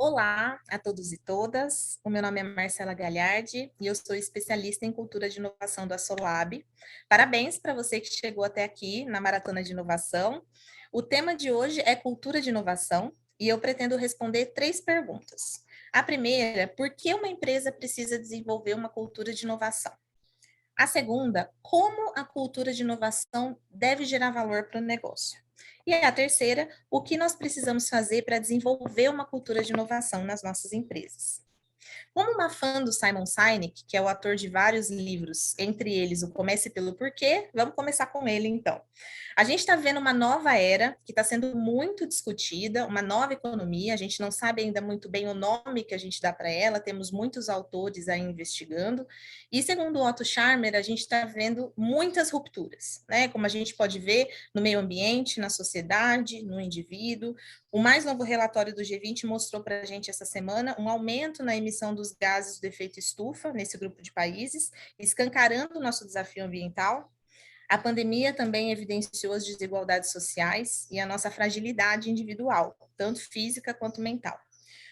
Olá a todos e todas. O meu nome é Marcela Galhardi e eu sou especialista em cultura de inovação do Assolab. Parabéns para você que chegou até aqui na Maratona de Inovação. O tema de hoje é cultura de inovação e eu pretendo responder 3 perguntas. A primeira, por que uma empresa precisa desenvolver uma cultura de inovação? A segunda, como a cultura de inovação deve gerar valor para o negócio? E a terceira, o que nós precisamos fazer para desenvolver uma cultura de inovação nas nossas empresas? Como uma fã do Simon Sinek, que é o autor de vários livros, entre eles o Comece pelo Porquê, vamos começar com ele então. A gente está vendo uma nova era que está sendo muito discutida, uma nova economia, a gente não sabe ainda muito bem o nome que a gente dá para ela, temos muitos autores aí investigando, e segundo o Otto Scharmer, a gente está vendo muitas rupturas, né? Como a gente pode ver no meio ambiente, na sociedade, no indivíduo. O mais novo relatório do G20 mostrou para a gente essa semana um aumento na emissão dos gases do efeito estufa nesse grupo de países, escancarando o nosso desafio ambiental. A pandemia também evidenciou as desigualdades sociais e a nossa fragilidade individual, tanto física quanto mental.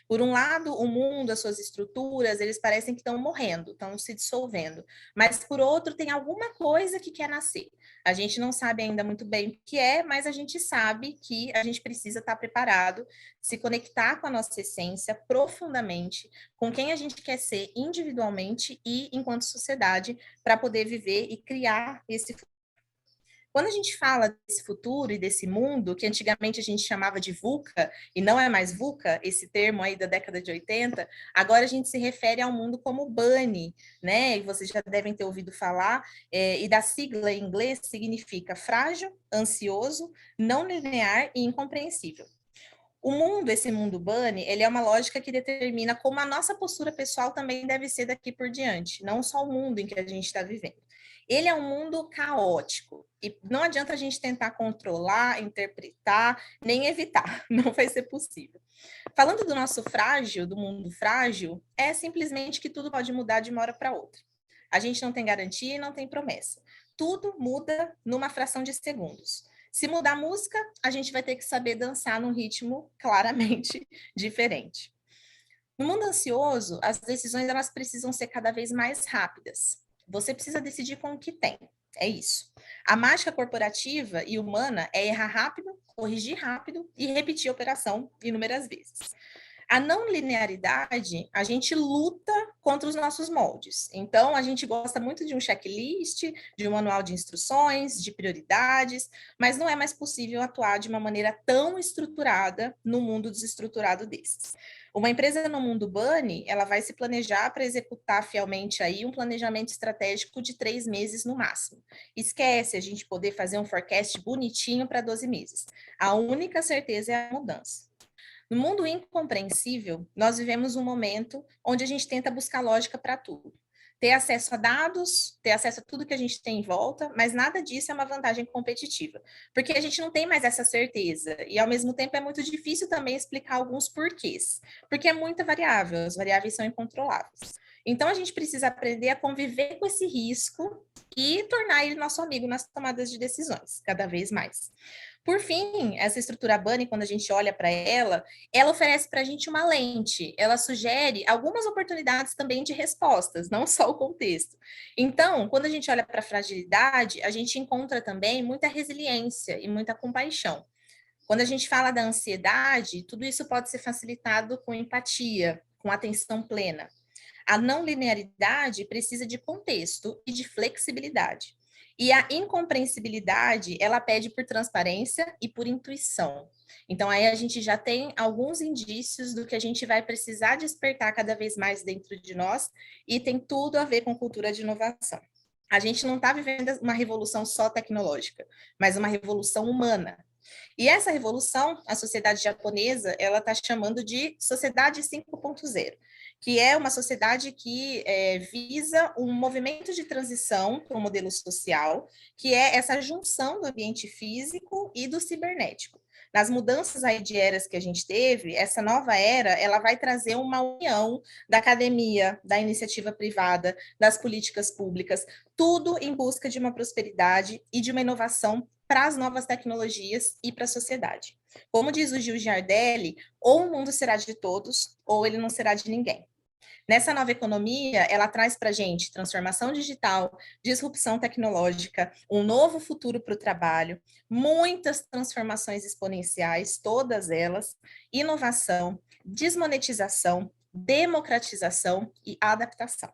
Por um lado, o mundo, as suas estruturas, eles parecem que estão morrendo, estão se dissolvendo. Mas, por outro, tem alguma coisa que quer nascer. A gente não sabe ainda muito bem o que é, mas a gente sabe que a gente precisa estar preparado, se conectar com a nossa essência profundamente, com quem a gente quer ser individualmente e enquanto sociedade, para poder viver e criar esse. Quando a gente fala desse futuro e desse mundo, que antigamente a gente chamava de VUCA, e não é mais VUCA, esse termo aí da década de 80, agora a gente se refere ao mundo como BUNny, né? E vocês já devem ter ouvido falar, e da sigla em inglês significa frágil, ansioso, não linear e incompreensível. O mundo, esse mundo bunny, ele é uma lógica que determina como a nossa postura pessoal também deve ser daqui por diante, não só o mundo em que a gente está vivendo. Ele é um mundo caótico e não adianta a gente tentar controlar, interpretar, nem evitar, não vai ser possível. Falando do nosso frágil, do mundo frágil, é simplesmente que tudo pode mudar de uma hora para outra. A gente não tem garantia e não tem promessa. Tudo muda numa fração de segundos. Se mudar a música, a gente vai ter que saber dançar num ritmo claramente diferente. No mundo ansioso, as decisões elas precisam ser cada vez mais rápidas. Você precisa decidir com o que tem. É isso. A mágica corporativa e humana é errar rápido, corrigir rápido e repetir a operação inúmeras vezes. A não linearidade, a gente luta contra os nossos moldes. Então, a gente gosta muito de um checklist, de um manual de instruções, de prioridades, mas não é mais possível atuar de uma maneira tão estruturada no mundo desestruturado desses. Uma empresa no mundo bunny, ela vai se planejar para executar fielmente aí um planejamento estratégico de 3 meses no máximo. Esquece a gente poder fazer um forecast bonitinho para 12 meses. A única certeza é a mudança. No mundo incompreensível, nós vivemos um momento onde a gente tenta buscar lógica para tudo. Ter acesso a dados, ter acesso a tudo que a gente tem em volta, mas nada disso é uma vantagem competitiva, porque a gente não tem mais essa certeza, e ao mesmo tempo é muito difícil também explicar alguns porquês, porque é muita variável, as variáveis são incontroláveis. Então a gente precisa aprender a conviver com esse risco e tornar ele nosso amigo nas tomadas de decisões, cada vez mais. Por fim, essa estrutura bunny, quando a gente olha para ela, ela oferece para a gente uma lente, ela sugere algumas oportunidades também de respostas, não só o contexto. Então, quando a gente olha para a fragilidade, a gente encontra também muita resiliência e muita compaixão. Quando a gente fala da ansiedade, tudo isso pode ser facilitado com empatia, com atenção plena. A não linearidade precisa de contexto e de flexibilidade. E a incompreensibilidade, ela pede por transparência e por intuição. Então, aí a gente já tem alguns indícios do que a gente vai precisar despertar cada vez mais dentro de nós, e tem tudo a ver com cultura de inovação. A gente não está vivendo uma revolução só tecnológica, mas uma revolução humana. E essa revolução, a sociedade japonesa, ela está chamando de sociedade 5.0, que é uma sociedade que visa um movimento de transição para um modelo social, que é essa junção do ambiente físico e do cibernético. Nas mudanças aí de eras que a gente teve, essa nova era, ela vai trazer uma união da academia, da iniciativa privada, das políticas públicas, tudo em busca de uma prosperidade e de uma inovação para as novas tecnologias e para a sociedade. Como diz o Gil Giardelli, ou o mundo será de todos, ou ele não será de ninguém. Nessa nova economia, ela traz para a gente transformação digital, disrupção tecnológica, um novo futuro para o trabalho, muitas transformações exponenciais, todas elas, inovação, desmonetização, democratização e adaptação.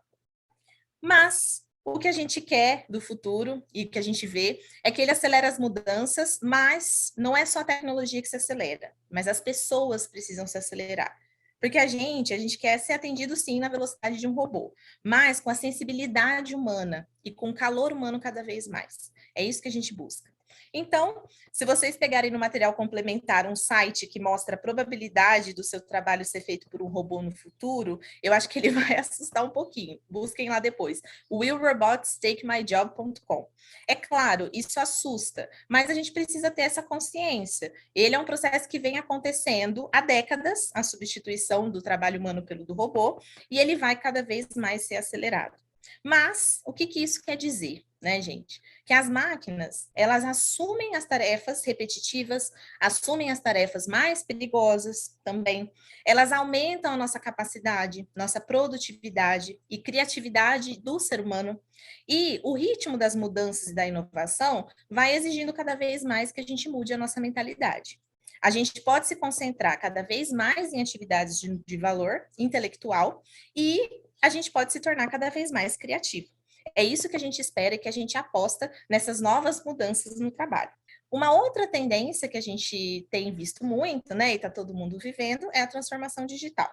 Mas o que a gente quer do futuro e o que a gente vê é que ele acelera as mudanças, mas não é só a tecnologia que se acelera, mas as pessoas precisam se acelerar. Porque a gente quer ser atendido sim na velocidade de um robô, mas com a sensibilidade humana e com o calor humano cada vez mais. É isso que a gente busca. Então, se vocês pegarem no material complementar um site que mostra a probabilidade do seu trabalho ser feito por um robô no futuro, eu acho que ele vai assustar um pouquinho. Busquem lá depois. willrobotstakemyjob.com. É claro, isso assusta, mas a gente precisa ter essa consciência. Ele é um processo que vem acontecendo há décadas, a substituição do trabalho humano pelo do robô, e ele vai cada vez mais ser acelerado. Mas o que isso quer dizer, né, gente? Que as máquinas, elas assumem as tarefas repetitivas, assumem as tarefas mais perigosas também. Elas aumentam a nossa capacidade, nossa produtividade e criatividade do ser humano. E o ritmo das mudanças e da inovação vai exigindo cada vez mais que a gente mude a nossa mentalidade. A gente pode se concentrar cada vez mais em atividades de valor intelectual e a gente pode se tornar cada vez mais criativo. É isso que a gente espera e que a gente aposta nessas novas mudanças no trabalho. Uma outra tendência que a gente tem visto muito, né, e está todo mundo vivendo, é a transformação digital.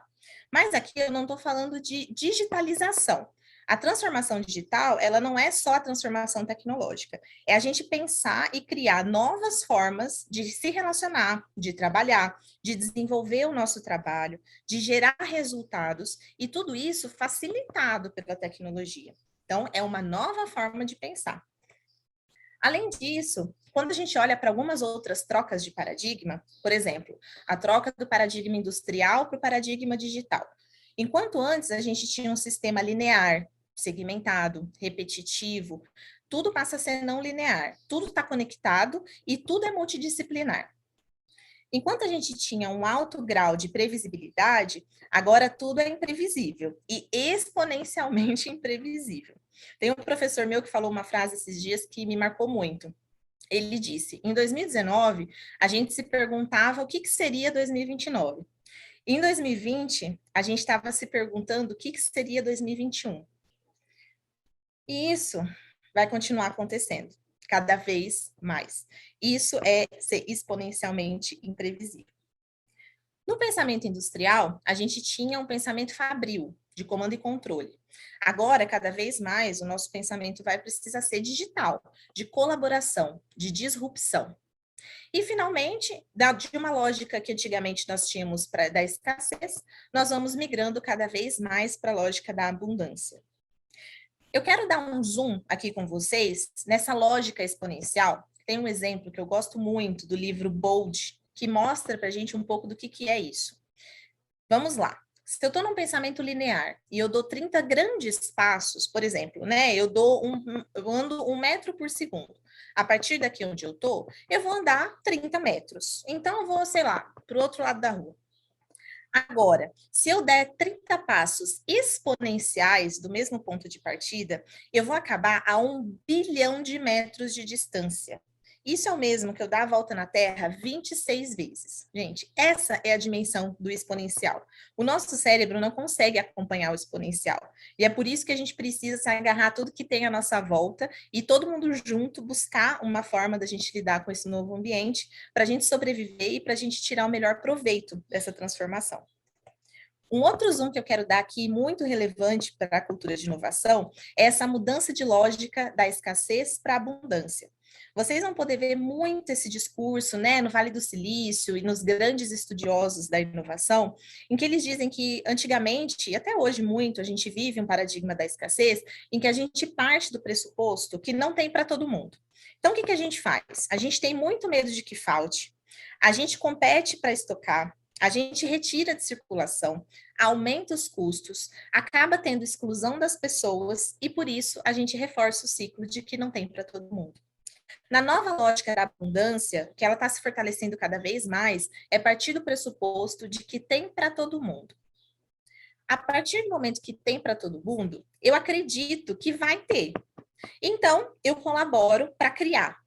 Mas aqui eu não estou falando de digitalização. A transformação digital, ela não é só a transformação tecnológica, é a gente pensar e criar novas formas de se relacionar, de trabalhar, de desenvolver o nosso trabalho, de gerar resultados, e tudo isso facilitado pela tecnologia. Então, é uma nova forma de pensar. Além disso, quando a gente olha para algumas outras trocas de paradigma, por exemplo, a troca do paradigma industrial para o paradigma digital. Enquanto antes a gente tinha um sistema linear, segmentado, repetitivo, tudo passa a ser não linear, tudo está conectado e tudo é multidisciplinar. Enquanto a gente tinha um alto grau de previsibilidade, agora tudo é imprevisível e exponencialmente imprevisível. Tem um professor meu que falou uma frase esses dias que me marcou muito. Ele disse: em 2019, a gente se perguntava o que seria 2029. Em 2020, a gente estava se perguntando o que seria 2021. E isso vai continuar acontecendo cada vez mais. Isso é ser exponencialmente imprevisível. No pensamento industrial, a gente tinha um pensamento fabril, de comando e controle. Agora, cada vez mais, o nosso pensamento vai precisar ser digital, de colaboração, de disrupção. E, finalmente, de uma lógica que antigamente nós tínhamos da escassez, nós vamos migrando cada vez mais para a lógica da abundância. Eu quero dar um zoom aqui com vocês nessa lógica exponencial. Tem um exemplo que eu gosto muito do livro Bold, que mostra para a gente um pouco do que é isso. Vamos lá. Se eu estou num pensamento linear e eu dou 30 grandes passos, por exemplo, né? Eu ando 1 metro por segundo. A partir daqui onde eu estou, eu vou andar 30 metros. Então, eu vou, sei lá, para o outro lado da rua. Agora, se eu der 30 passos exponenciais do mesmo ponto de partida, eu vou acabar a 1 bilhão de metros de distância. Isso é o mesmo que eu dar a volta na Terra 26 vezes. Gente, essa é a dimensão do exponencial. O nosso cérebro não consegue acompanhar o exponencial. E é por isso que a gente precisa se agarrar a tudo que tem à nossa volta e todo mundo junto buscar uma forma da gente lidar com esse novo ambiente para a gente sobreviver e para a gente tirar o melhor proveito dessa transformação. Um outro zoom que eu quero dar aqui, muito relevante para a cultura de inovação, é essa mudança de lógica da escassez para a abundância. Vocês vão poder ver muito esse discurso, né, no Vale do Silício e nos grandes estudiosos da inovação, em que eles dizem que antigamente, e até hoje muito, a gente vive um paradigma da escassez, em que a gente parte do pressuposto que não tem para todo mundo. Então, o que a gente faz? A gente tem muito medo de que falte, a gente compete para estocar, a gente retira de circulação, aumenta os custos, acaba tendo exclusão das pessoas e, por isso, a gente reforça o ciclo de que não tem para todo mundo. Na nova lógica da abundância, que ela está se fortalecendo cada vez mais, é partir do pressuposto de que tem para todo mundo. A partir do momento que tem para todo mundo, eu acredito que vai ter. Então, eu colaboro para criar.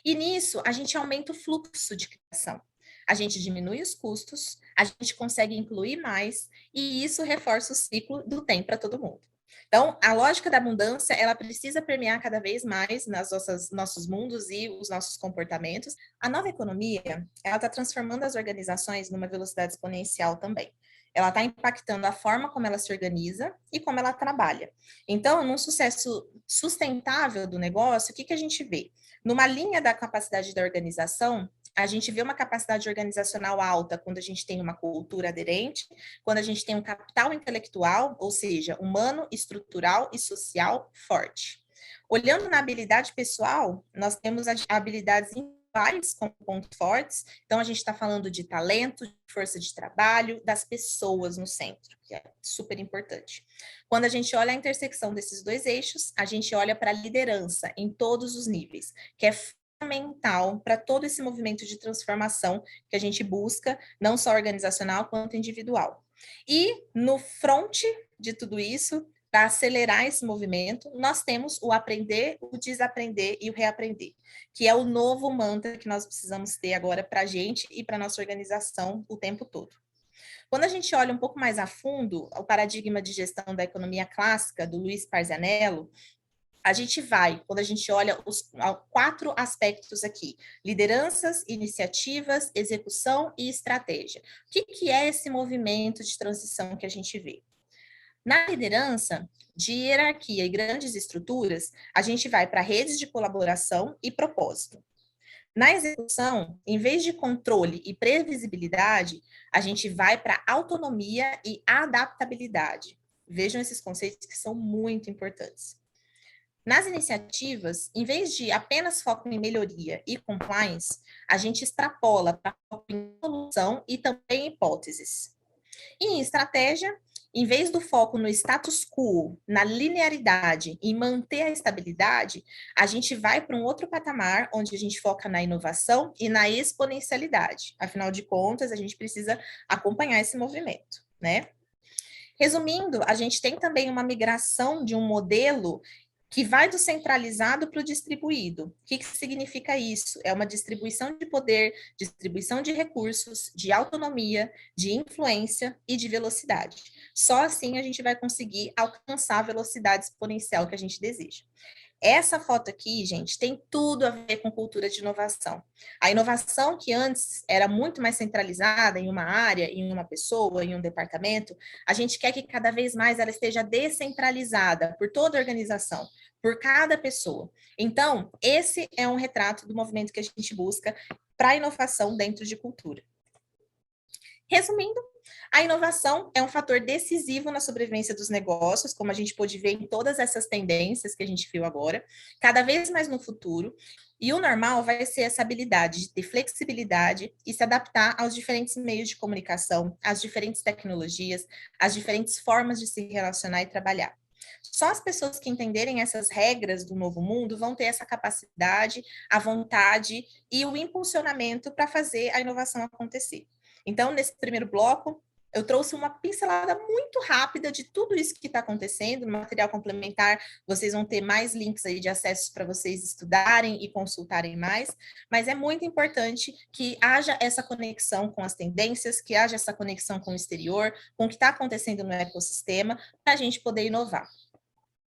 E nisso, a gente aumenta o fluxo de criação. A gente diminui os custos, a gente consegue incluir mais, e isso reforça o ciclo do tem para todo mundo. Então, a lógica da abundância, ela precisa permear cada vez mais nas nossos mundos e os nossos comportamentos. A nova economia, ela está transformando as organizações numa velocidade exponencial também. Ela está impactando a forma como ela se organiza e como ela trabalha. Então, num sucesso sustentável do negócio, o que a gente vê? Numa linha da capacidade da organização, a gente vê uma capacidade organizacional alta quando a gente tem uma cultura aderente, quando a gente tem um capital intelectual, ou seja, humano, estrutural e social forte. Olhando na habilidade pessoal, nós temos habilidades individuais como pontos fortes, então a gente está falando de talento, de força de trabalho, das pessoas no centro, que é super importante. Quando a gente olha a intersecção desses dois eixos, a gente olha para a liderança em todos os níveis, que é fundamental para todo esse movimento de transformação que a gente busca, não só organizacional quanto individual. E no front de tudo isso, para acelerar esse movimento, nós temos o aprender, o desaprender e o reaprender, que é o novo mantra que nós precisamos ter agora para a gente e para a nossa organização o tempo todo. Quando a gente olha um pouco mais a fundo o paradigma de gestão da economia clássica, do Luiz Parzanello, a gente vai, quando a gente olha os 4 aspectos aqui, lideranças, iniciativas, execução e estratégia. O que é esse movimento de transição que a gente vê? Na liderança, de hierarquia e grandes estruturas, a gente vai para redes de colaboração e propósito. Na execução, em vez de controle e previsibilidade, a gente vai para autonomia e adaptabilidade. Vejam esses conceitos que são muito importantes. Nas iniciativas, em vez de apenas foco em melhoria e compliance, a gente extrapola para foco em solução e também hipóteses. E em estratégia, em vez do foco no status quo, na linearidade e manter a estabilidade, a gente vai para um outro patamar onde a gente foca na inovação e na exponencialidade. Afinal de contas, a gente precisa acompanhar esse movimento, né? Resumindo, a gente tem também uma migração de um modelo que vai do centralizado para o distribuído. O que significa isso? É uma distribuição de poder, distribuição de recursos, de autonomia, de influência e de velocidade. Só assim a gente vai conseguir alcançar a velocidade exponencial que a gente deseja. Essa foto aqui, gente, tem tudo a ver com cultura de inovação. A inovação que antes era muito mais centralizada em uma área, em uma pessoa, em um departamento, a gente quer que cada vez mais ela esteja descentralizada por toda a organização, por cada pessoa. Então, esse é um retrato do movimento que a gente busca para a inovação dentro de cultura. Resumindo, a inovação é um fator decisivo na sobrevivência dos negócios, como a gente pôde ver em todas essas tendências que a gente viu agora, cada vez mais no futuro. E o normal vai ser essa habilidade de ter flexibilidade e se adaptar aos diferentes meios de comunicação, às diferentes tecnologias, às diferentes formas de se relacionar e trabalhar. Só as pessoas que entenderem essas regras do novo mundo vão ter essa capacidade, a vontade e o impulsionamento para fazer a inovação acontecer. Então, nesse primeiro bloco, eu trouxe uma pincelada muito rápida de tudo isso que está acontecendo. No material complementar, vocês vão ter mais links aí de acesso para vocês estudarem e consultarem mais, mas é muito importante que haja essa conexão com as tendências, que haja essa conexão com o exterior, com o que está acontecendo no ecossistema, para a gente poder inovar.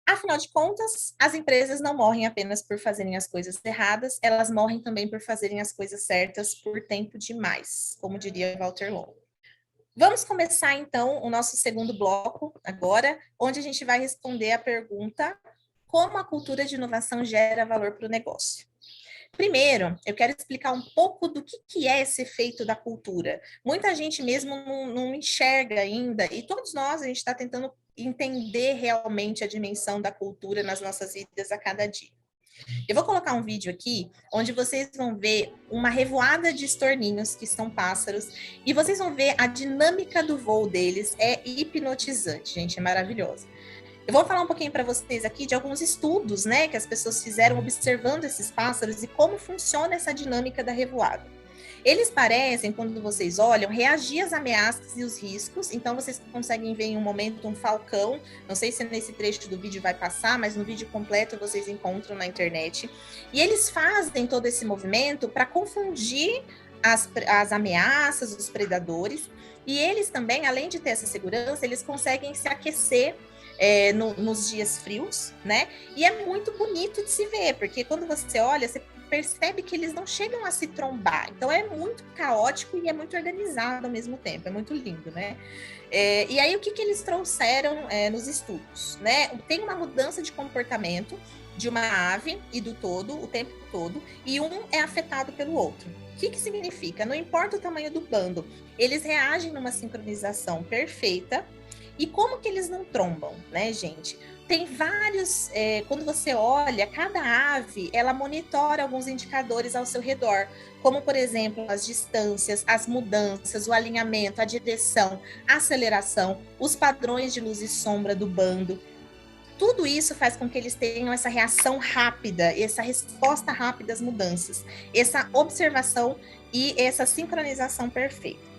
Afinal de contas, as empresas não morrem apenas por fazerem as coisas erradas, elas morrem também por fazerem as coisas certas por tempo demais, como diria Walter Longo. Vamos começar, então, o nosso segundo bloco agora, onde a gente vai responder a pergunta: como a cultura de inovação gera valor para o negócio? Primeiro, eu quero explicar um pouco do que é esse efeito da cultura. Muita gente mesmo não enxerga ainda, e todos nós, a gente está tentando entender realmente a dimensão da cultura nas nossas vidas a cada dia. Eu vou colocar um vídeo aqui, onde vocês vão ver uma revoada de estorninhos, que são pássaros, e vocês vão ver a dinâmica do voo deles, é hipnotizante, gente, é maravilhosa. Eu vou falar um pouquinho para vocês aqui de alguns estudos, né, que as pessoas fizeram observando esses pássaros e como funciona essa dinâmica da revoada. Eles parecem, quando vocês olham, reagir às ameaças e os riscos. Então, vocês conseguem ver em um momento um falcão. Não sei se nesse trecho do vídeo vai passar, mas no vídeo completo vocês encontram na internet. E eles fazem todo esse movimento para confundir as ameaças, os predadores. E eles também, além de ter essa segurança, eles conseguem se aquecer nos dias frios, né? E é muito bonito de se ver, porque quando você olha, você percebe que eles não chegam a se trombar. Então é muito caótico e é muito organizado ao mesmo tempo. É muito lindo, né? E aí o que eles trouxeram nos estudos, né? Tem uma mudança de comportamento de uma ave e do todo o tempo todo, e um é afetado pelo outro. O que significa? Não importa o tamanho do bando, eles reagem numa sincronização perfeita. E como que eles não trombam, né, gente? Tem vários, quando você olha, cada ave, ela monitora alguns indicadores ao seu redor, como, por exemplo, as distâncias, as mudanças, o alinhamento, a direção, a aceleração, os padrões de luz e sombra do bando. Tudo isso faz com que eles tenham essa reação rápida, essa resposta rápida às mudanças, essa observação e essa sincronização perfeita.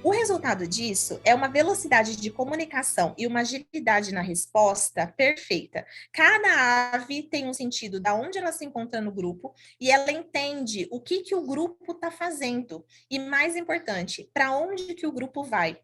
O resultado disso é uma velocidade de comunicação e uma agilidade na resposta perfeita. Cada ave tem um sentido da onde ela se encontra no grupo e ela entende o que o grupo está fazendo. E mais importante, para onde que o grupo vai.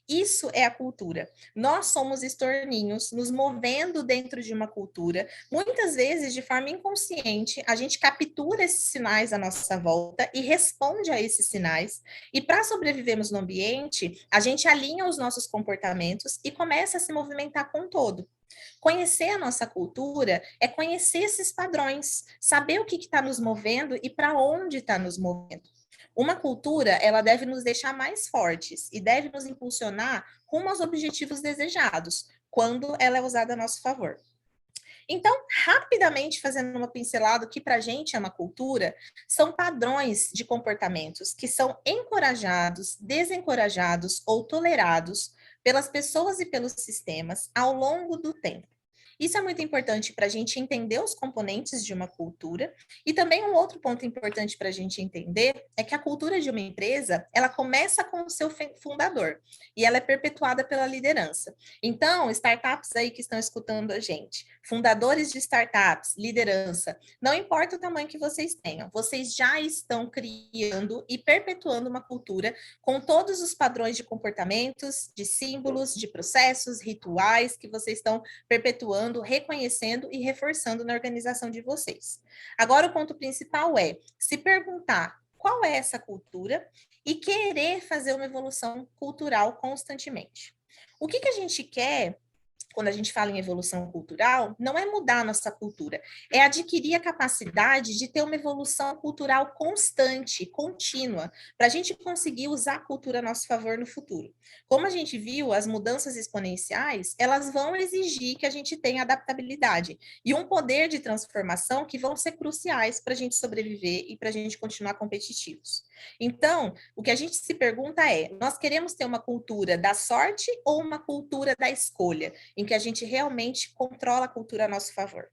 Isso é a cultura. Nós somos estorninhos, nos movendo dentro de uma cultura. Muitas vezes, de forma inconsciente, a gente captura esses sinais à nossa volta e responde a esses sinais. E para sobrevivermos no ambiente, a gente alinha os nossos comportamentos e começa a se movimentar com o todo. Conhecer a nossa cultura é conhecer esses padrões, saber o que está nos movendo e para onde está nos movendo. Uma cultura, ela deve nos deixar mais fortes e deve nos impulsionar rumo aos objetivos desejados, quando ela é usada a nosso favor. Então, rapidamente fazendo uma pincelada, o que para a gente é uma cultura, são padrões de comportamentos que são encorajados, desencorajados ou tolerados pelas pessoas e pelos sistemas ao longo do tempo. Isso é muito importante para a gente entender os componentes de uma cultura. E também um outro ponto importante para a gente entender é que a cultura de uma empresa, ela começa com o seu fundador e ela é perpetuada pela liderança. Então, startups aí que estão escutando a gente, fundadores de startups, liderança, não importa o tamanho que vocês tenham, vocês já estão criando e perpetuando uma cultura com todos os padrões de comportamentos, de símbolos, de processos, rituais que vocês estão perpetuando, reconhecendo e reforçando na organização de vocês. Agora, o ponto principal é se perguntar qual é essa cultura e querer fazer uma evolução cultural constantemente. O que a gente quer quando a gente fala em evolução cultural, não é mudar a nossa cultura, é adquirir a capacidade de ter uma evolução cultural constante, contínua, para a gente conseguir usar a cultura a nosso favor no futuro. Como a gente viu, as mudanças exponenciais, elas vão exigir que a gente tenha adaptabilidade e um poder de transformação que vão ser cruciais para a gente sobreviver e para a gente continuar competitivos. Então, o que a gente se pergunta é: nós queremos ter uma cultura da sorte ou uma cultura da escolha, em que a gente realmente controla a cultura a nosso favor?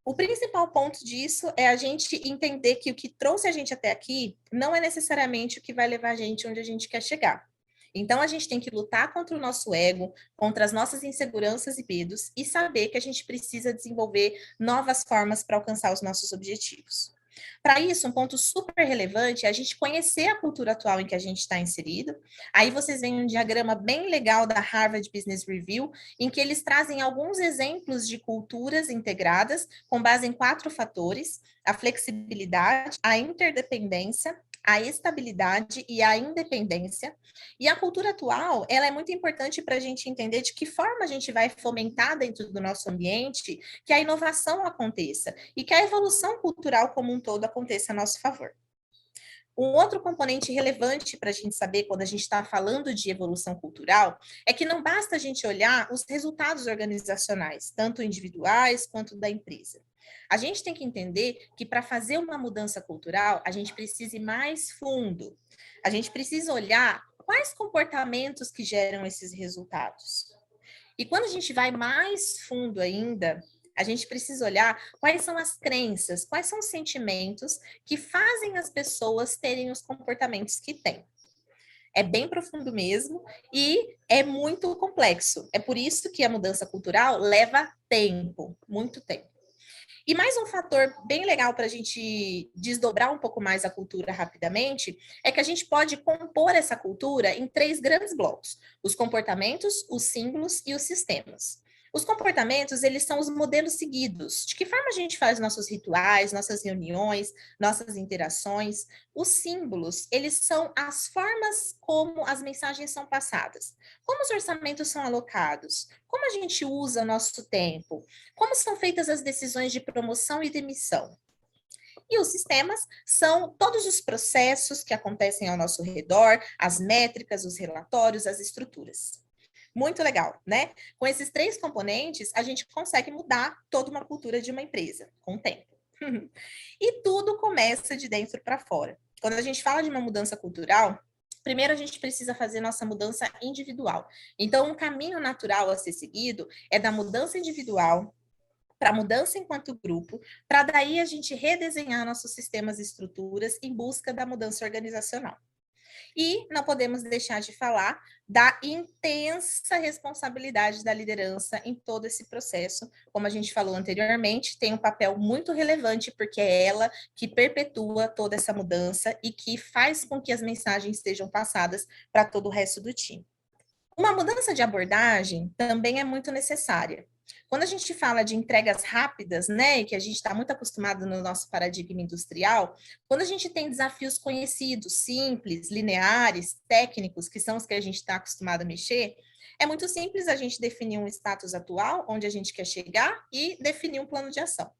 O principal ponto disso é a gente entender que o que trouxe a gente até aqui não é necessariamente o que vai levar a gente onde a gente quer chegar. Então, a gente tem que lutar contra o nosso ego, contra as nossas inseguranças e medos, e saber que a gente precisa desenvolver novas formas para alcançar os nossos objetivos. Para isso, um ponto super relevante é a gente conhecer a cultura atual em que a gente está inserido. Aí vocês veem um diagrama bem legal da Harvard Business Review, em que eles trazem alguns exemplos de culturas integradas com base em 4 fatores: a flexibilidade, a interdependência, a estabilidade e a independência. E a cultura atual, ela é muito importante para a gente entender de que forma a gente vai fomentar dentro do nosso ambiente que a inovação aconteça e que a evolução cultural como um todo aconteça a nosso favor. Um outro componente relevante para a gente saber quando a gente está falando de evolução cultural é que não basta a gente olhar os resultados organizacionais, tanto individuais quanto da empresa. A gente tem que entender que para fazer uma mudança cultural, a gente precisa ir mais fundo. A gente precisa olhar quais comportamentos que geram esses resultados. E quando a gente vai mais fundo ainda, a gente precisa olhar quais são as crenças, quais são os sentimentos que fazem as pessoas terem os comportamentos que têm. É bem profundo mesmo e é muito complexo. É por isso que a mudança cultural leva tempo, muito tempo. E mais um fator bem legal para a gente desdobrar um pouco mais a cultura rapidamente é que a gente pode compor essa cultura em três grandes blocos: os comportamentos, os símbolos e os sistemas. Os comportamentos, eles são os modelos seguidos. De que forma a gente faz nossos rituais, nossas reuniões, nossas interações. Os símbolos, eles são as formas como as mensagens são passadas. Como os orçamentos são alocados? Como a gente usa o nosso tempo? Como são feitas as decisões de promoção e demissão? E os sistemas são todos os processos que acontecem ao nosso redor, as métricas, os relatórios, as estruturas. Muito legal, né? Com esses três componentes, a gente consegue mudar toda uma cultura de uma empresa com o tempo. E tudo começa de dentro para fora. Quando a gente fala de uma mudança cultural, primeiro a gente precisa fazer nossa mudança individual. Então, um caminho natural a ser seguido é da mudança individual para a mudança enquanto grupo, para daí a gente redesenhar nossos sistemas e estruturas em busca da mudança organizacional. E não podemos deixar de falar da intensa responsabilidade da liderança em todo esse processo. Como a gente falou anteriormente, tem um papel muito relevante, porque é ela que perpetua toda essa mudança e que faz com que as mensagens sejam passadas para todo o resto do time. Uma mudança de abordagem também é muito necessária. Quando a gente fala de entregas rápidas, né, e que a gente está muito acostumado no nosso paradigma industrial, quando a gente tem desafios conhecidos, simples, lineares, técnicos, que são os que a gente está acostumado a mexer, é muito simples a gente definir um status atual, onde a gente quer chegar, e definir um plano de ação.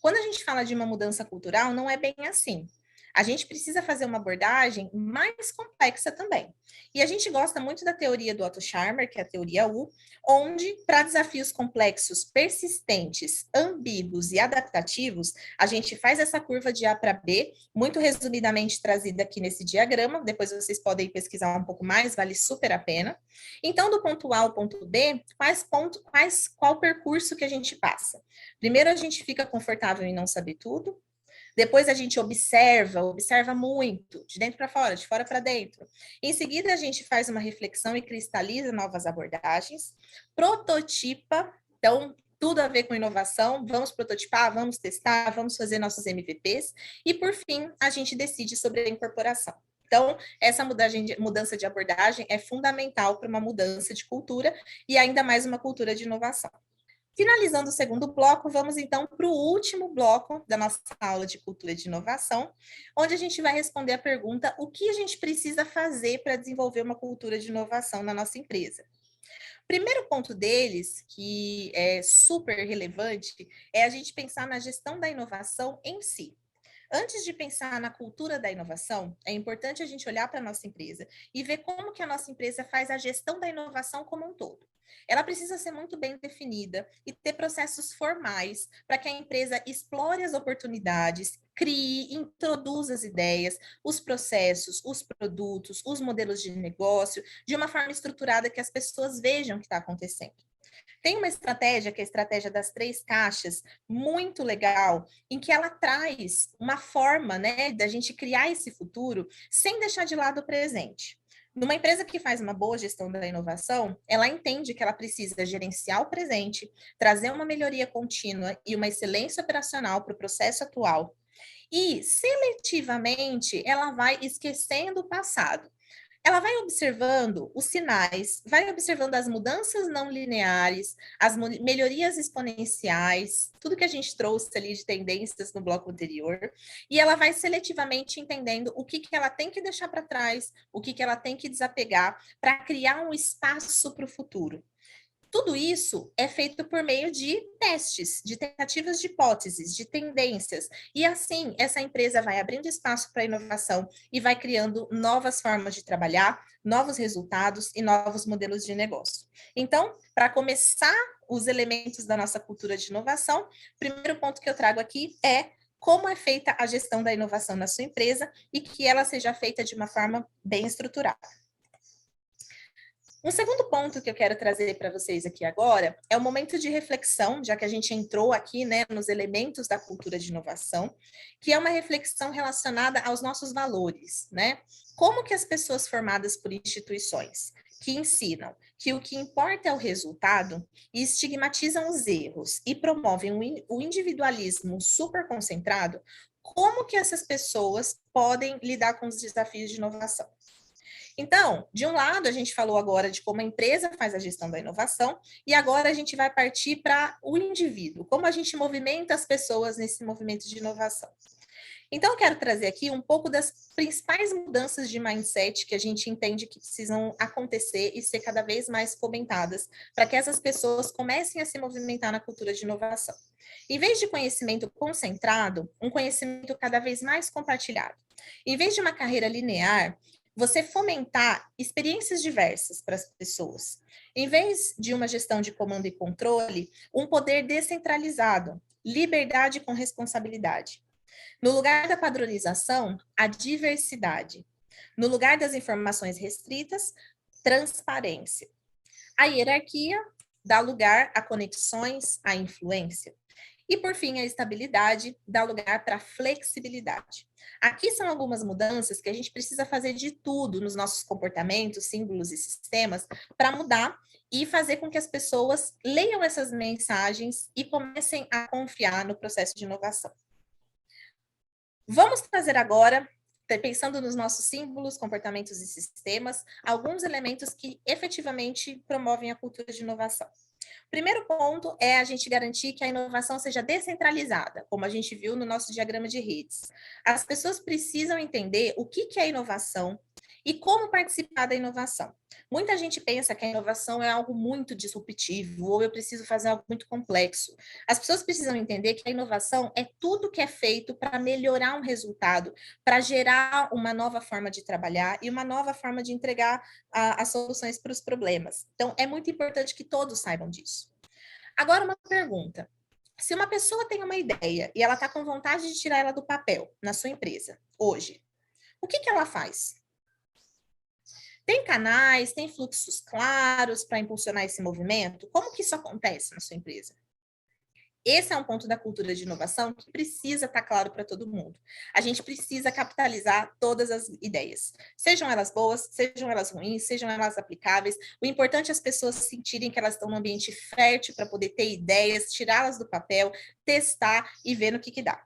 Quando a gente fala de uma mudança cultural, não é bem assim. A gente precisa fazer uma abordagem mais complexa também. E a gente gosta muito da teoria do Otto Scharmer, que é a teoria U, onde, para desafios complexos, persistentes, ambíguos e adaptativos, a gente faz essa curva de A para B, muito resumidamente trazida aqui nesse diagrama. Depois vocês podem pesquisar um pouco mais, vale super a pena. Então, do ponto A ao ponto B, qual o percurso que a gente passa? Primeiro, a gente fica confortável em não saber tudo. Depois a gente observa muito, de dentro para fora, de fora para dentro. Em seguida, a gente faz uma reflexão e cristaliza novas abordagens, prototipa, então, tudo a ver com inovação, vamos prototipar, vamos testar, vamos fazer nossos MVPs, e por fim, a gente decide sobre a incorporação. Então, essa mudança de abordagem é fundamental para uma mudança de cultura e ainda mais uma cultura de inovação. Finalizando o segundo bloco, vamos então para o último bloco da nossa aula de cultura de inovação, onde a gente vai responder a pergunta: o que a gente precisa fazer para desenvolver uma cultura de inovação na nossa empresa? O primeiro ponto deles, que é super relevante, é a gente pensar na gestão da inovação em si. Antes de pensar na cultura da inovação, é importante a gente olhar para a nossa empresa e ver como que a nossa empresa faz a gestão da inovação como um todo. Ela precisa ser muito bem definida e ter processos formais para que a empresa explore as oportunidades, crie, introduza as ideias, os processos, os produtos, os modelos de negócio, de uma forma estruturada que as pessoas vejam o que está acontecendo. Tem uma estratégia, que é a estratégia das 3 caixas, muito legal, em que ela traz uma forma, né, da gente criar esse futuro sem deixar de lado o presente. Numa empresa que faz uma boa gestão da inovação, ela entende que ela precisa gerenciar o presente, trazer uma melhoria contínua e uma excelência operacional para o processo atual. E, seletivamente, ela vai esquecendo o passado. Ela vai observando os sinais, vai observando as mudanças não lineares, as melhorias exponenciais, tudo que a gente trouxe ali de tendências no bloco anterior, e ela vai seletivamente entendendo o que ela tem que deixar para trás, o que ela tem que desapegar, para criar um espaço para o futuro. Tudo isso é feito por meio de testes, de tentativas de hipóteses, de tendências. E assim, essa empresa vai abrindo espaço para a inovação e vai criando novas formas de trabalhar, novos resultados e novos modelos de negócio. Então, para começar os elementos da nossa cultura de inovação, o primeiro ponto que eu trago aqui é como é feita a gestão da inovação na sua empresa e que ela seja feita de uma forma bem estruturada. Um segundo ponto que eu quero trazer para vocês aqui agora é o momento de reflexão, já que a gente entrou aqui, né, nos elementos da cultura de inovação, que é uma reflexão relacionada aos nossos valores, né? Como que as pessoas formadas por instituições que ensinam que o que importa é o resultado e estigmatizam os erros e promovem o individualismo super concentrado, como que essas pessoas podem lidar com os desafios de inovação? Então, de um lado, a gente falou agora de como a empresa faz a gestão da inovação, e agora a gente vai partir para o indivíduo, como a gente movimenta as pessoas nesse movimento de inovação. Então, eu quero trazer aqui um pouco das principais mudanças de mindset que a gente entende que precisam acontecer e ser cada vez mais fomentadas, para que essas pessoas comecem a se movimentar na cultura de inovação. Em vez de conhecimento concentrado, um conhecimento cada vez mais compartilhado. Em vez de uma carreira linear, você fomentar experiências diversas para as pessoas. Em vez de uma gestão de comando e controle, um poder descentralizado, liberdade com responsabilidade. No lugar da padronização, a diversidade. No lugar das informações restritas, transparência. A hierarquia dá lugar a conexões, a influência. E, por fim, a estabilidade dá lugar para a flexibilidade. Aqui são algumas mudanças que a gente precisa fazer de tudo nos nossos comportamentos, símbolos e sistemas para mudar e fazer com que as pessoas leiam essas mensagens e comecem a confiar no processo de inovação. Vamos trazer agora, pensando nos nossos símbolos, comportamentos e sistemas, alguns elementos que efetivamente promovem a cultura de inovação. Primeiro ponto é a gente garantir que a inovação seja descentralizada, como a gente viu no nosso diagrama de redes. As pessoas precisam entender o que é inovação e como participar da inovação. Muita gente pensa que a inovação é algo muito disruptivo ou eu preciso fazer algo muito complexo. As pessoas precisam entender que a inovação é tudo que é feito para melhorar um resultado, para gerar uma nova forma de trabalhar e uma nova forma de entregar as soluções para os problemas. Então, é muito importante que todos saibam disso. Agora, uma pergunta. Se uma pessoa tem uma ideia e ela está com vontade de tirar ela do papel na sua empresa, hoje, o que ela faz? Tem canais, tem fluxos claros para impulsionar esse movimento? Como que isso acontece na sua empresa? Esse é um ponto da cultura de inovação que precisa estar claro para todo mundo. A gente precisa capitalizar todas as ideias, sejam elas boas, sejam elas ruins, sejam elas aplicáveis. O importante é as pessoas sentirem que elas estão num ambiente fértil para poder ter ideias, tirá-las do papel, testar e ver no que dá.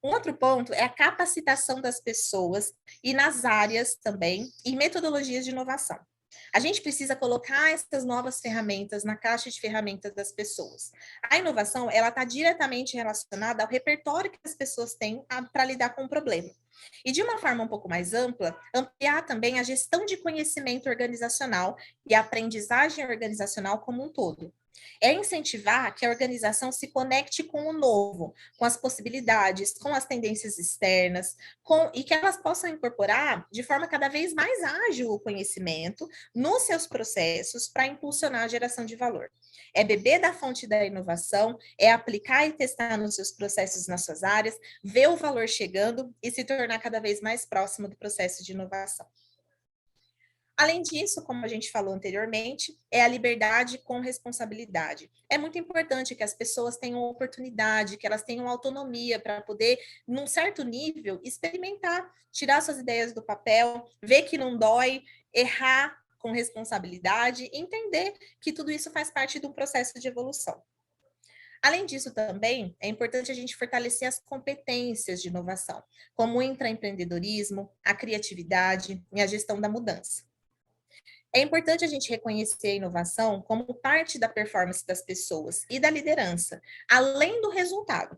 Um outro ponto é a capacitação das pessoas e nas áreas também e metodologias de inovação. A gente precisa colocar essas novas ferramentas na caixa de ferramentas das pessoas. A inovação, ela está diretamente relacionada ao repertório que as pessoas têm para lidar com o problema. E de uma forma um pouco mais ampla, ampliar também a gestão de conhecimento organizacional e a aprendizagem organizacional como um todo. É incentivar que a organização se conecte com o novo, com as possibilidades, com as tendências externas, e que elas possam incorporar de forma cada vez mais ágil o conhecimento nos seus processos para impulsionar a geração de valor. É beber da fonte da inovação, é aplicar e testar nos seus processos, nas suas áreas, ver o valor chegando e se tornar cada vez mais próximo do processo de inovação. Além disso, como a gente falou anteriormente, é a liberdade com responsabilidade. É muito importante que as pessoas tenham oportunidade, que elas tenham autonomia para poder, num certo nível, experimentar, tirar suas ideias do papel, ver que não dói, errar com responsabilidade, entender que tudo isso faz parte de um processo de evolução. Além disso, também é importante a gente fortalecer as competências de inovação, como o intraempreendedorismo, a criatividade e a gestão da mudança. É importante a gente reconhecer a inovação como parte da performance das pessoas e da liderança, além do resultado.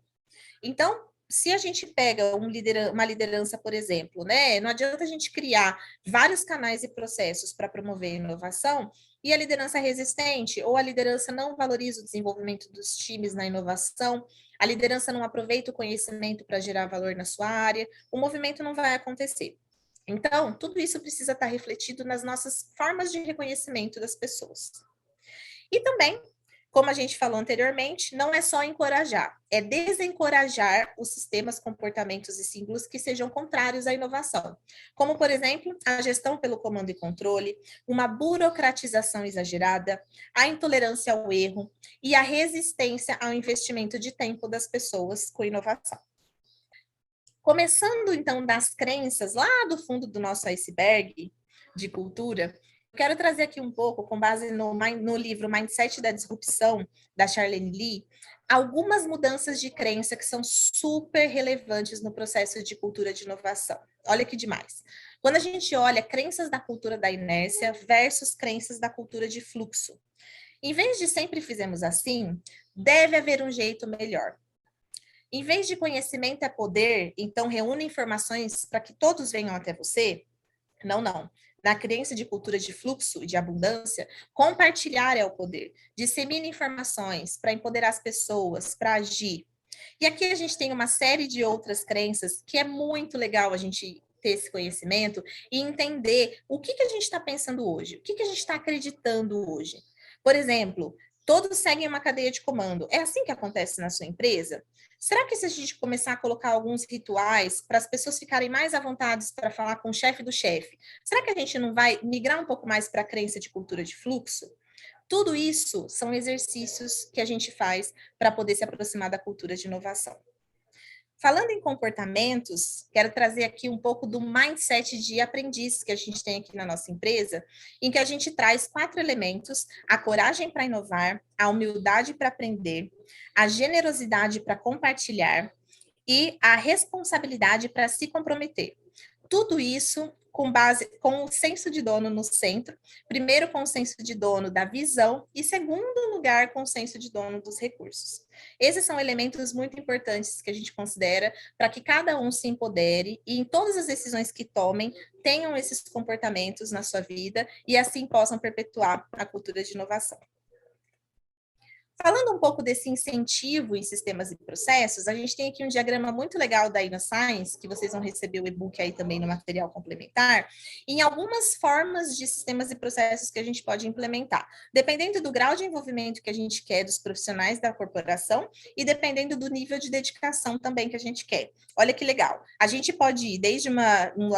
Então, se a gente pega uma liderança, por exemplo, né, não adianta a gente criar vários canais e processos para promover a inovação e a liderança é resistente, ou a liderança não valoriza o desenvolvimento dos times na inovação, a liderança não aproveita o conhecimento para gerar valor na sua área, o movimento não vai acontecer. Então, tudo isso precisa estar refletido nas nossas formas de reconhecimento das pessoas. E também Como a gente falou anteriormente, não é só encorajar, é desencorajar os sistemas, comportamentos e símbolos que sejam contrários à inovação, como, por exemplo, a gestão pelo comando e controle, uma burocratização exagerada, a intolerância ao erro e a resistência ao investimento de tempo das pessoas com inovação. Começando, então, das crenças lá do fundo do nosso iceberg de cultura, quero trazer aqui um pouco, com base no livro Mindset da Disrupção, da Charlene Lee, algumas mudanças de crença que são super relevantes no processo de cultura de inovação. Olha que demais. Quando a gente olha crenças da cultura da inércia versus crenças da cultura de fluxo. Em vez de sempre fizemos assim, deve haver um jeito melhor. Em vez de conhecimento é poder, então reúne informações para que todos venham até você? Não, não. Na crença de cultura de fluxo e de abundância, compartilhar é o poder. Dissemina informações para empoderar as pessoas, para agir. E aqui a gente tem uma série de outras crenças que é muito legal a gente ter esse conhecimento e entender o que a gente está pensando hoje, o que a gente está acreditando hoje. Por exemplo, todos seguem uma cadeia de comando. É assim que acontece na sua empresa? Será que se a gente começar a colocar alguns rituais para as pessoas ficarem mais à vontade para falar com o chefe do chefe, será que a gente não vai migrar um pouco mais para a crença de cultura de fluxo? Tudo isso são exercícios que a gente faz para poder se aproximar da cultura de inovação. Falando em comportamentos, quero trazer aqui um pouco do mindset de aprendiz que a gente tem aqui na nossa empresa, em que a gente traz 4 elementos: a coragem para inovar, a humildade para aprender, a generosidade para compartilhar e a responsabilidade para se comprometer. Tudo isso com o senso de dono no centro, primeiro com o senso de dono da visão e segundo lugar com o senso de dono dos recursos. Esses são elementos muito importantes que a gente considera para que cada um se empodere e em todas as decisões que tomem tenham esses comportamentos na sua vida e assim possam perpetuar a cultura de inovação. Falando um pouco desse incentivo em sistemas e processos, a gente tem aqui um diagrama muito legal da InnoScience, que vocês vão receber o e-book aí também no material complementar, em algumas formas de sistemas e processos que a gente pode implementar, dependendo do grau de envolvimento que a gente quer dos profissionais da corporação e dependendo do nível de dedicação também que a gente quer. Olha que legal. A gente pode ir desde um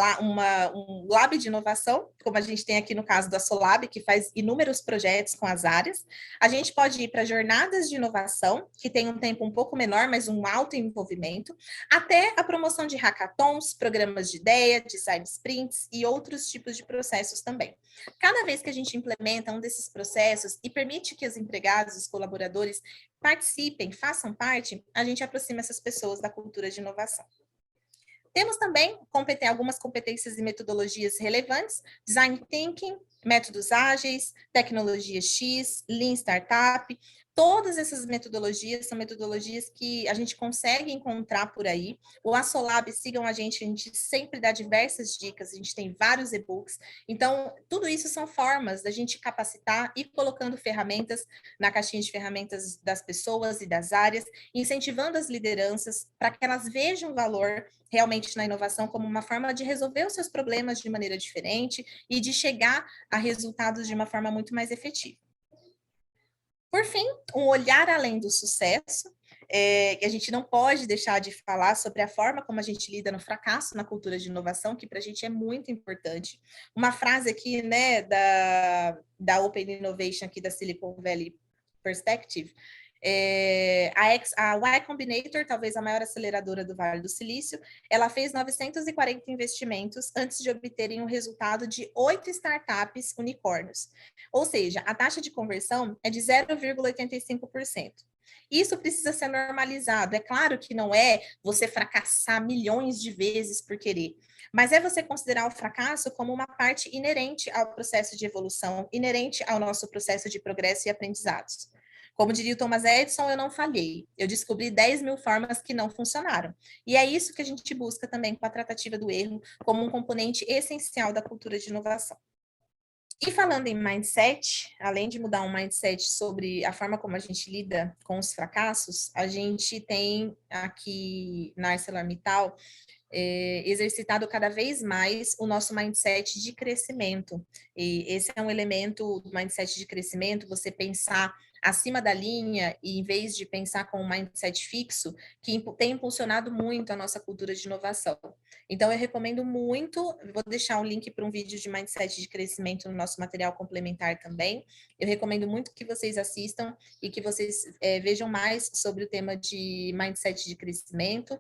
lab de inovação, como a gente tem aqui no caso da Solab, que faz inúmeros projetos com as áreas. A gente pode ir para jornadas de inovação, que tem um tempo um pouco menor, mas um alto envolvimento, até a promoção de hackathons, programas de ideia, design sprints e outros tipos de processos também. Cada vez que a gente implementa um desses processos e permite que os empregados, os colaboradores participem, façam parte, a gente aproxima essas pessoas da cultura de inovação. Temos também algumas competências e metodologias relevantes: design thinking, métodos ágeis, tecnologia X, Lean Startup. Todas essas metodologias são metodologias que a gente consegue encontrar por aí. O Assolab, sigam a gente sempre dá diversas dicas, a gente tem vários e-books. Então, tudo isso são formas da gente capacitar e colocando ferramentas na caixinha de ferramentas das pessoas e das áreas, incentivando as lideranças para que elas vejam valor realmente na inovação como uma forma de resolver os seus problemas de maneira diferente e de chegar a resultados de uma forma muito mais efetiva. Por fim, um olhar além do sucesso, que a gente não pode deixar de falar sobre a forma como a gente lida no fracasso na cultura de inovação, que para a gente é muito importante. Uma frase aqui, né, da Open Innovation aqui da Silicon Valley Perspective, a Y Combinator, talvez a maior aceleradora do Vale do Silício, ela fez 940 investimentos antes de obterem um resultado de 8 startups unicórnios. Ou seja, a taxa de conversão é de 0,85%. Isso precisa ser normalizado. É claro que não é você fracassar milhões de vezes por querer, mas é você considerar o fracasso como uma parte inerente ao processo de evolução, inerente ao nosso processo de progresso e aprendizados. Como diria o Thomas Edison, eu não falhei. Eu descobri 10 mil formas que não funcionaram. E é isso que a gente busca também com a tratativa do erro, como um componente essencial da cultura de inovação. E falando em mindset, além de mudar um mindset sobre a forma como a gente lida com os fracassos, a gente tem aqui na ArcelorMittal exercitado cada vez mais o nosso mindset de crescimento. E esse é um elemento do mindset de crescimento, você pensar acima da linha e em vez de pensar com um mindset fixo, que tem impulsionado muito a nossa cultura de inovação. Então, eu recomendo muito, vou deixar um link para um vídeo de mindset de crescimento no nosso material complementar também. Eu recomendo muito que vocês assistam e que vocês vejam mais sobre o tema de mindset de crescimento.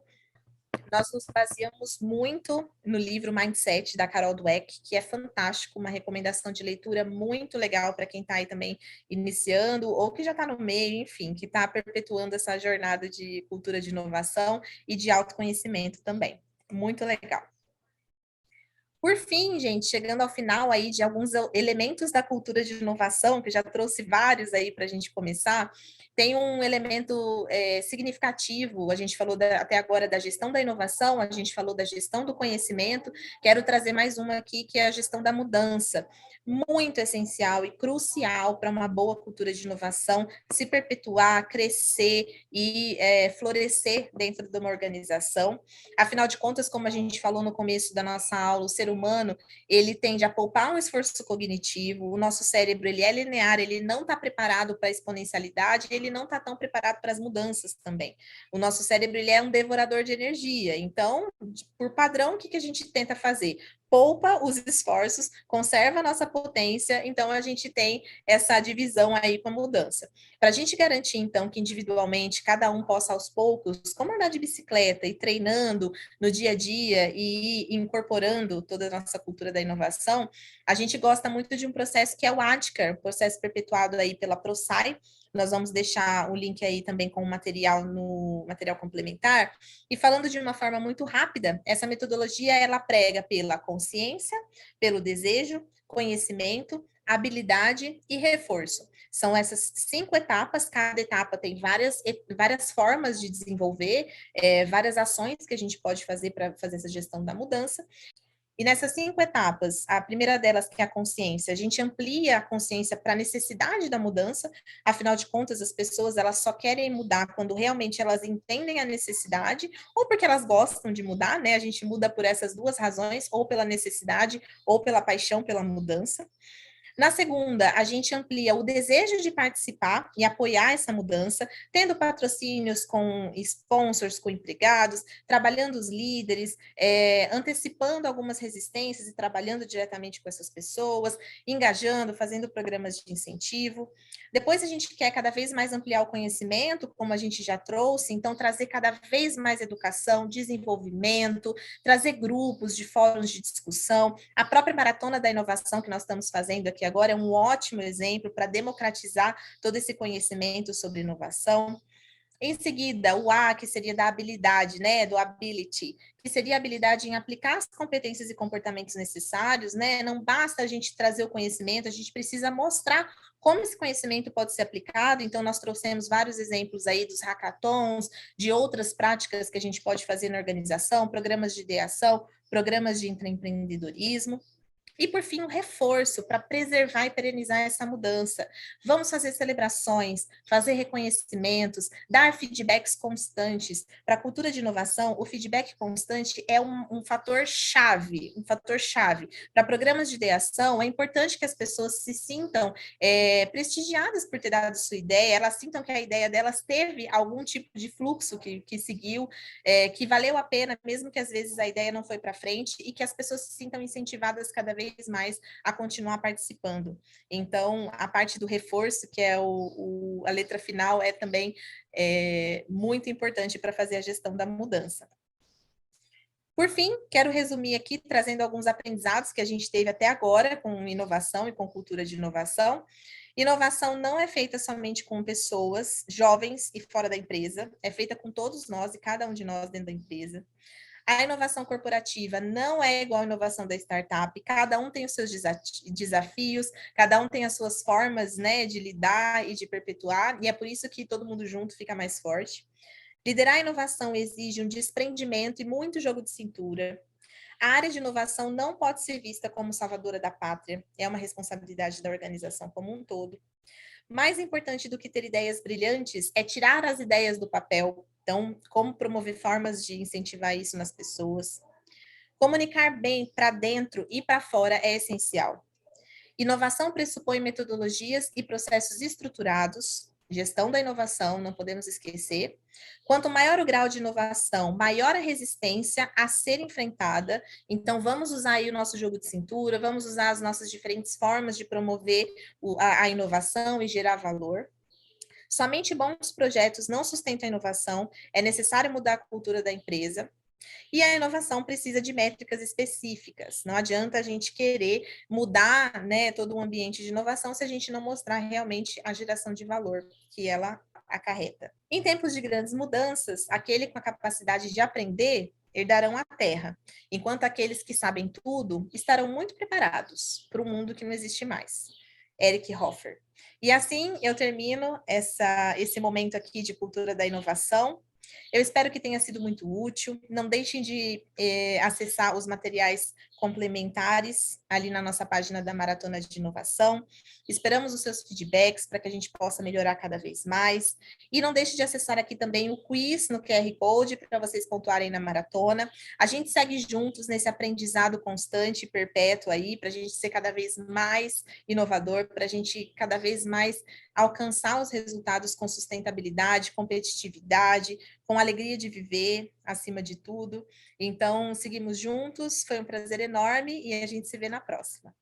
Nós nos baseamos muito no livro Mindset, da Carol Dweck, que é fantástico, uma recomendação de leitura muito legal para quem está aí também iniciando, ou que já está no meio, enfim, que está perpetuando essa jornada de cultura de inovação e de autoconhecimento também. Muito legal. Por fim, gente, chegando ao final aí de alguns elementos da cultura de inovação, que já trouxe vários aí para a gente começar, tem um elemento significativo, a gente falou até agora da gestão da inovação, a gente falou da gestão do conhecimento, quero trazer mais uma aqui, que é a gestão da mudança. Muito essencial e crucial para uma boa cultura de inovação se perpetuar, crescer e florescer dentro de uma organização. Afinal de contas, como a gente falou no começo da nossa aula, o ser humano, ele tende a poupar um esforço cognitivo, o nosso cérebro, ele é linear, ele não está preparado para a exponencialidade, ele não está tão preparado para as mudanças também. O nosso cérebro, ele é um devorador de energia, então, por padrão, o que a gente tenta fazer? Poupa os esforços, conserva a nossa potência, então a gente tem essa divisão aí com a mudança. Para a gente garantir, então, que individualmente cada um possa aos poucos, como andar de bicicleta e treinando no dia a dia e incorporando toda a nossa cultura da inovação, a gente gosta muito de um processo que é o ADKAR, processo perpetuado aí pela ProSci. Nós vamos deixar o link aí também com o material no material complementar. E falando de uma forma muito rápida, essa metodologia ela prega pela consciência, pelo desejo, conhecimento, habilidade e reforço. São essas 5 etapas, cada etapa tem várias formas de desenvolver, várias ações que a gente pode fazer para fazer essa gestão da mudança. E nessas 5 etapas, a primeira delas, que é a consciência, a gente amplia a consciência para a necessidade da mudança, afinal de contas, as pessoas elas só querem mudar quando realmente elas entendem a necessidade, ou porque elas gostam de mudar, né? A gente muda por essas duas razões, ou pela necessidade, ou pela paixão pela mudança. Na segunda, a gente amplia o desejo de participar e apoiar essa mudança, tendo patrocínios com sponsors, com empregados, trabalhando os líderes, antecipando algumas resistências e trabalhando diretamente com essas pessoas, engajando, fazendo programas de incentivo. Depois, a gente quer cada vez mais ampliar o conhecimento, como a gente já trouxe, então trazer cada vez mais educação, desenvolvimento, trazer grupos de fóruns de discussão. A própria Maratona da Inovação que nós estamos fazendo aqui agora é um ótimo exemplo para democratizar todo esse conhecimento sobre inovação. Em seguida, o A, que seria da habilidade, né, do ability, que seria a habilidade em aplicar as competências e comportamentos necessários, né? Não basta a gente trazer o conhecimento, a gente precisa mostrar como esse conhecimento pode ser aplicado. Então, nós trouxemos vários exemplos aí dos hackathons, de outras práticas que a gente pode fazer na organização, programas de ideação, programas de empreendedorismo. E, por fim, um reforço para preservar e perenizar essa mudança. Vamos fazer celebrações, fazer reconhecimentos, dar feedbacks constantes. Para a cultura de inovação, o feedback constante é um fator chave, um fator chave. Para programas de ideação, é importante que as pessoas se sintam prestigiadas por ter dado sua ideia, elas sintam que a ideia delas teve algum tipo de fluxo que seguiu, que valeu a pena, mesmo que às vezes a ideia não foi para frente, e que as pessoas se sintam incentivadas cada vez mais a continuar participando. Então, a parte do reforço, que é a letra final, é também muito importante para fazer a gestão da mudança. Por fim, quero resumir aqui, trazendo alguns aprendizados que a gente teve até agora com inovação e com cultura de inovação. Inovação não é feita somente com pessoas jovens e fora da empresa, é feita com todos nós e cada um de nós dentro da empresa. A inovação corporativa não é igual à inovação da startup, cada um tem os seus desafios, cada um tem as suas formas, né, de lidar e de perpetuar, e é por isso que todo mundo junto fica mais forte. Liderar a inovação exige um desprendimento e muito jogo de cintura. A área de inovação não pode ser vista como salvadora da pátria, é uma responsabilidade da organização como um todo. Mais importante do que ter ideias brilhantes é tirar as ideias do papel. Então, como promover formas de incentivar isso nas pessoas? Comunicar bem para dentro e para fora é essencial. Inovação pressupõe metodologias e processos estruturados, gestão da inovação, não podemos esquecer. Quanto maior o grau de inovação, maior a resistência a ser enfrentada. Então, vamos usar aí o nosso jogo de cintura, vamos usar as nossas diferentes formas de promover a inovação e gerar valor. Somente bons projetos não sustentam a inovação, é necessário mudar a cultura da empresa. E a inovação precisa de métricas específicas. Não adianta a gente querer mudar, né, todo o ambiente de inovação se a gente não mostrar realmente a geração de valor que ela acarreta. Em tempos de grandes mudanças, aquele com a capacidade de aprender herdarão a terra, enquanto aqueles que sabem tudo estarão muito preparados para um mundo que não existe mais. Eric Hoffer. E assim eu termino esse momento aqui de cultura da inovação. Eu espero que tenha sido muito útil. Não deixem de acessar os materiais complementares ali na nossa página da Maratona de Inovação. Esperamos os seus feedbacks para que a gente possa melhorar cada vez mais. E não deixe de acessar aqui também o quiz no QR Code para vocês pontuarem na maratona. A gente segue juntos nesse aprendizado constante e perpétuo aí, para a gente ser cada vez mais inovador, para a gente cada vez mais alcançar os resultados com sustentabilidade, competitividade, com alegria de viver, acima de tudo. Então, seguimos juntos, foi um prazer enorme e a gente se vê na próxima.